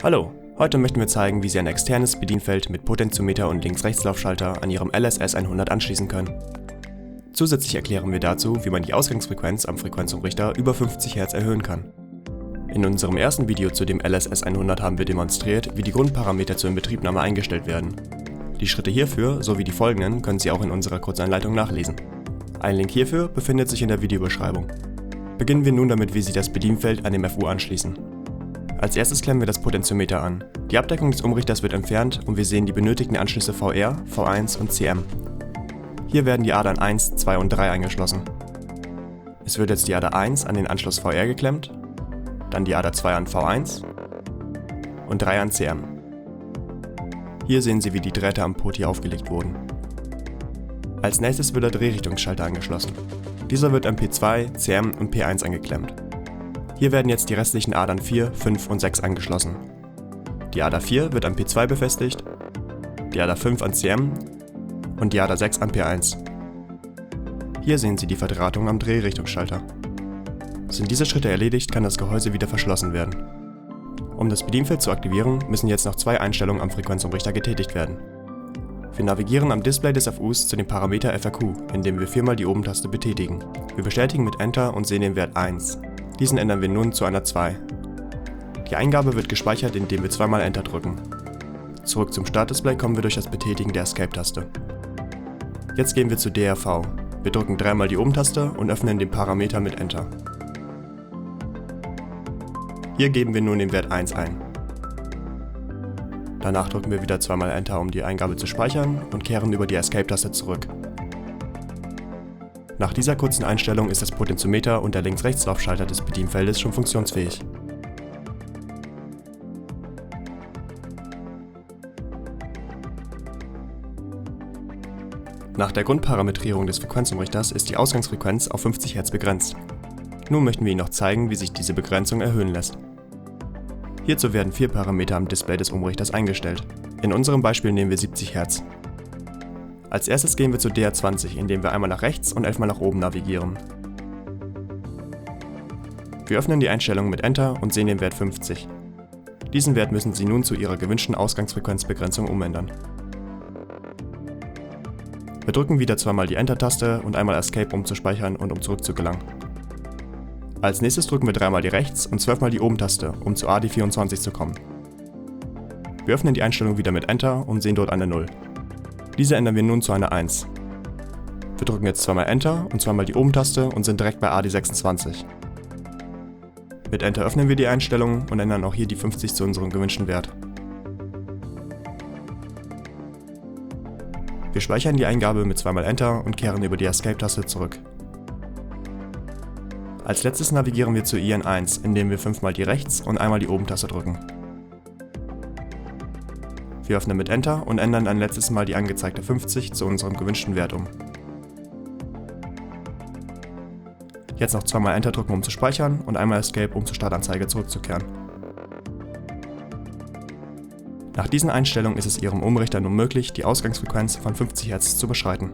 Hallo, heute möchten wir zeigen, wie Sie ein externes Bedienfeld mit Potentiometer und Links-Rechts-Laufschalter an Ihrem LS-S100 anschließen können. Zusätzlich erklären wir dazu, wie man die Ausgangsfrequenz am Frequenzumrichter über 50 Hz erhöhen kann. In unserem ersten Video zu dem LS-S100 haben wir demonstriert, wie die Grundparameter zur Inbetriebnahme eingestellt werden. Die Schritte hierfür sowie die folgenden können Sie auch in unserer Kurzanleitung nachlesen. Ein Link hierfür befindet sich in der Videobeschreibung. Beginnen wir nun damit, wie Sie das Bedienfeld an dem FU anschließen. Als erstes klemmen wir das Potentiometer an. Die Abdeckung des Umrichters wird entfernt und wir sehen die benötigten Anschlüsse VR, V1 und CM. Hier werden die Adern 1, 2 und 3 angeschlossen. Es wird jetzt die Ader 1 an den Anschluss VR geklemmt, dann die Ader 2 an V1 und 3 an CM. Hier sehen Sie, wie die Drähte am Poti aufgelegt wurden. Als nächstes wird der Drehrichtungsschalter angeschlossen. Dieser wird an P2, CM und P1 angeklemmt. Hier werden jetzt die restlichen Adern 4, 5 und 6 angeschlossen. Die Ader 4 wird an P2 befestigt, die Ader 5 an CM und die Ader 6 an P1. Hier sehen Sie die Verdrahtung am Drehrichtungsschalter. Sind diese Schritte erledigt, kann das Gehäuse wieder verschlossen werden. Um das Bedienfeld zu aktivieren, müssen jetzt noch zwei Einstellungen am Frequenzumrichter getätigt werden. Wir navigieren am Display des FUs zu dem Parameter FRQ, indem wir viermal die Oben-Taste betätigen. Wir bestätigen mit Enter und sehen den Wert 1. Diesen ändern wir nun zu einer 2. Die Eingabe wird gespeichert, indem wir zweimal Enter drücken. Zurück zum Startdisplay kommen wir durch das Betätigen der Escape-Taste. Jetzt gehen wir zu DRV. Wir drücken dreimal die Oben-Taste und öffnen den Parameter mit Enter. Hier geben wir nun den Wert 1 ein. Danach drücken wir wieder zweimal Enter, um die Eingabe zu speichern und kehren über die Escape-Taste zurück. Nach dieser kurzen Einstellung ist das Potentiometer und der Links-Rechts-Laufschalter des Bedienfeldes schon funktionsfähig. Nach der Grundparametrierung des Frequenzumrichters ist die Ausgangsfrequenz auf 50 Hz begrenzt. Nun möchten wir Ihnen noch zeigen, wie sich diese Begrenzung erhöhen lässt. Hierzu werden 4 Parameter am Display des Umrichters eingestellt. In unserem Beispiel nehmen wir 70 Hz. Als erstes gehen wir zu DR20, indem wir einmal nach rechts und 11 mal nach oben navigieren. Wir öffnen die Einstellungen mit Enter und sehen den Wert 50. Diesen Wert müssen Sie nun zu Ihrer gewünschten Ausgangsfrequenzbegrenzung umändern. Wir drücken wieder zweimal die Enter-Taste und einmal Escape, um zu speichern und um zurückzugelangen. Als nächstes drücken wir dreimal die Rechts- und 12 mal die Oben-Taste, um zu AD24 zu kommen. Wir öffnen die Einstellung wieder mit Enter und sehen dort eine 0. Diese ändern wir nun zu einer 1. Wir drücken jetzt zweimal Enter und zweimal die Oben-Taste und sind direkt bei AD26. Mit Enter öffnen wir die Einstellungen und ändern auch hier die 50 zu unserem gewünschten Wert. Wir speichern die Eingabe mit zweimal Enter und kehren über die Escape-Taste zurück. Als letztes navigieren wir zu IN1, indem wir 5 mal die Rechts- und einmal die Oben-Taste drücken. Wir öffnen mit Enter und ändern ein letztes Mal die angezeigte 50 zu unserem gewünschten Wert um. Jetzt noch zweimal Enter drücken, um zu speichern und einmal Escape, um zur Startanzeige zurückzukehren. Nach diesen Einstellungen ist es Ihrem Umrichter nun möglich, die Ausgangsfrequenz von 50 Hz zu überschreiten.